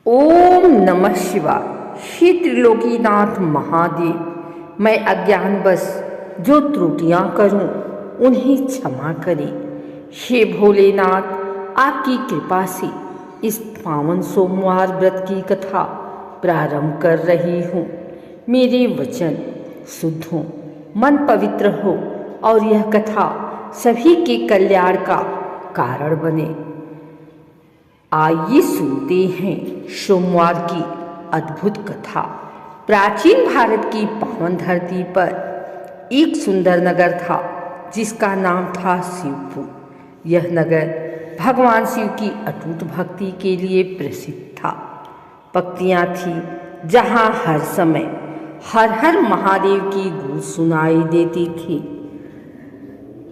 ओम नमः शिवाय। श्री त्रिलोकीनाथ महादेव, मैं अज्ञानवश जो त्रुटियां करूं उन्हें क्षमा करें। हे भोलेनाथ, आपकी कृपा से इस पावन सोमवार व्रत की कथा प्रारंभ कर रही हूँ। मेरे वचन शुद्ध हों, मन पवित्र हो और यह कथा सभी के कल्याण का कारण बने। आइए सुनते हैं सोमवार की अद्भुत कथा। प्राचीन भारत की पावन धरती पर एक सुंदर नगर था जिसका नाम था शिवपुर। यह नगर भगवान शिव की अटूट भक्ति के लिए प्रसिद्ध था। पंक्तियाँ थीं जहाँ हर समय हर हर महादेव की गूंज सुनाई देती थी।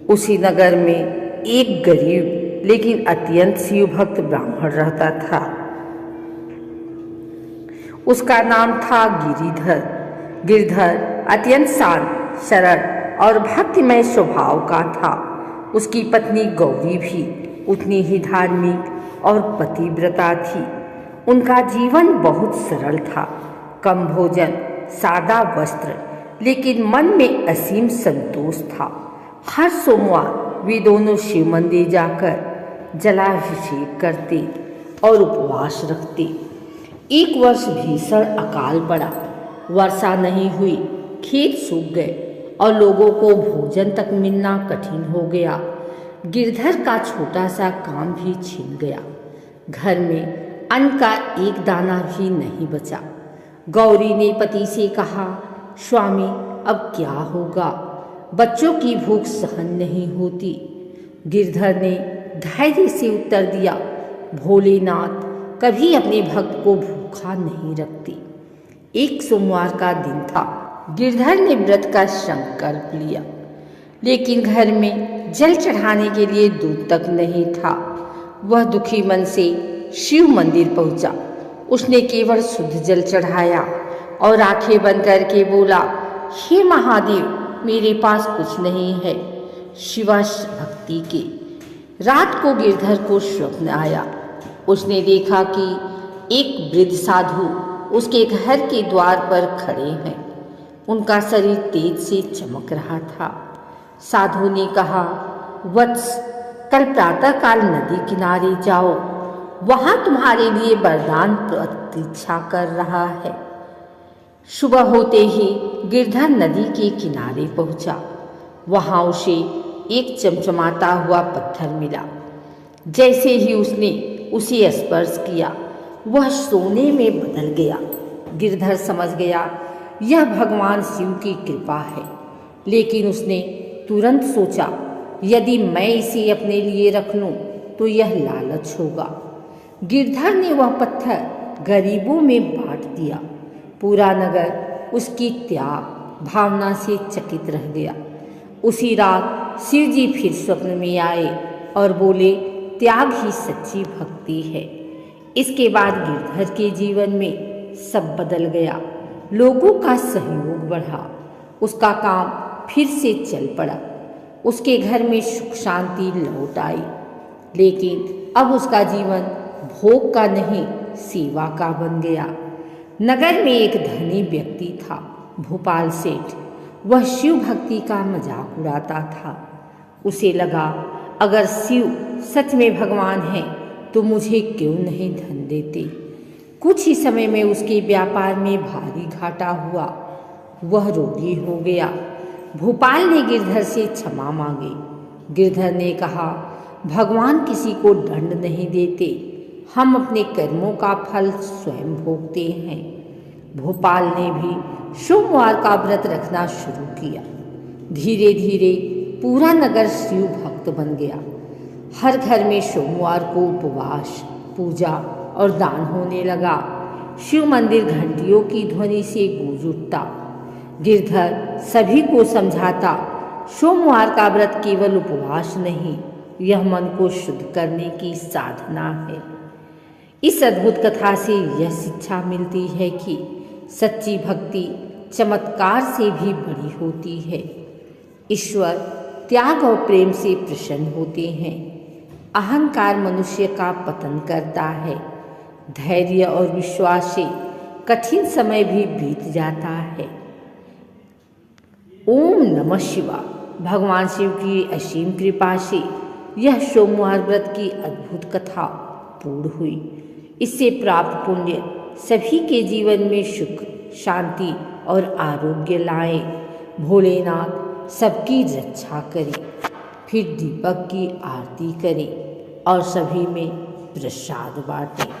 उसी नगर में एक गरीब लेकिन अत्यंत शिव भक्त ब्राह्मण रहता था। उसका नाम था गिरिधर। गिरधर अत्यंत शांत, सरल और भक्तिमय स्वभाव का था। उसकी पत्नी गौरी भी उतनी ही धार्मिक और पतिव्रता थी। उनका जीवन बहुत सरल था, कम भोजन, सादा वस्त्र, लेकिन मन में असीम संतोष था। हर सोमवार वे दोनों शिव मंदिर जाकर जलाभिषेक करते और उपवास रखते। एक वर्ष भीषण अकाल पड़ा, वर्षा नहीं हुई, खेत सूख गए और लोगों को भोजन तक मिलना कठिन हो गया। गिरधर का छोटा सा काम भी छिन गया। घर में अन्न का एक दाना भी नहीं बचा। गौरी ने पति से कहा, स्वामी अब क्या होगा, बच्चों की भूख सहन नहीं होती। गिरधर ने धैर्य से उत्तर दिया, भोलेनाथ कभी अपने भक्त को भूखा नहीं रखते। एक सोमवार का दिन था। गिरधर ने व्रत का संकल्प लिया, लेकिन घर में जल चढ़ाने के लिए दूध तक नहीं था। वह दुखी मन से शिव मंदिर पहुंचा। उसने केवल शुद्ध जल चढ़ाया और आंखें बंद करके बोला, हे महादेव, मेरे पास कुछ नहीं है शिवा भक्ति के। रात को गिरधर को स्वप्न आया। उसने देखा कि एक वृद्ध साधु उसके घर के द्वार पर खड़े हैं। उनका शरीर तेज से चमक रहा था। साधु ने कहा, वत्स, कल प्रातःकाल नदी किनारे जाओ, वहां तुम्हारे लिए वरदान प्रतीक्षा कर रहा है। सुबह होते ही गिरधर नदी के किनारे पहुंचा। वहां उसे एक चमचमाता हुआ पत्थर मिला। जैसे ही उसने उसे स्पर्श किया, वह सोने में बदल गया। गिरधर समझ गया यह भगवान शिव की कृपा है, लेकिन उसने तुरंत सोचा, यदि मैं इसे अपने लिए रख लूं तो यह लालच होगा। गिरधर ने वह पत्थर गरीबों में बांट दिया। पूरा नगर उसकी त्याग भावना से चकित रह गया। उसी रात शिव जी फिर स्वप्न में आए और बोले, त्याग ही सच्ची भक्ति है। इसके बाद गिरधर के जीवन में सब बदल गया। लोगों का सहयोग बढ़ा। उसका काम फिर से चल पड़ा। उसके घर में सुख शांति लौट आई। लेकिन अब उसका जीवन भोग का नहीं, सेवा का बन गया। नगर में एक धनी व्यक्ति था, भोपाल सेठ। वह शिव भक्ति का मजाक उड़ाता था। उसे लगा, अगर शिव सच में भगवान है तो मुझे क्यों नहीं धन देते। कुछ ही समय में उसके व्यापार में भारी घाटा हुआ। वह रोगी हो गया। भोपाल ने गिरधर से क्षमा मांगी। गिरधर ने कहा, भगवान किसी को दंड नहीं देते, हम अपने कर्मों का फल स्वयं भोगते हैं। भोपाल ने भी सोमवार का व्रत रखना शुरू किया। धीरे धीरे पूरा नगर शिव भक्त बन गया। हर घर में सोमवार को उपवास, पूजा और दान होने लगा। शिव मंदिर घंटियों की ध्वनि से गूंज उठता। गिरधर सभी को समझाता, सोमवार का व्रत केवल उपवास नहीं, यह मन को शुद्ध करने की साधना है। इस अद्भुत कथा से यह शिक्षा मिलती है कि सच्ची भक्ति चमत्कार से भी बड़ी होती है। ईश्वर त्याग और प्रेम से प्रसन्न होते हैं। अहंकार मनुष्य का पतन करता है। धैर्य और विश्वास से कठिन समय भी बीत जाता है। ओम नमः शिवाय। भगवान शिव की असीम कृपा से यह सोमवार व्रत की अद्भुत कथा पूर्ण हुई। इससे प्राप्त पुण्य सभी के जीवन में सुख, शांति और आरोग्य लाए। भोलेनाथ सबकी रक्षा करें। फिर दीपक की आरती करें और सभी में प्रसाद बांटें।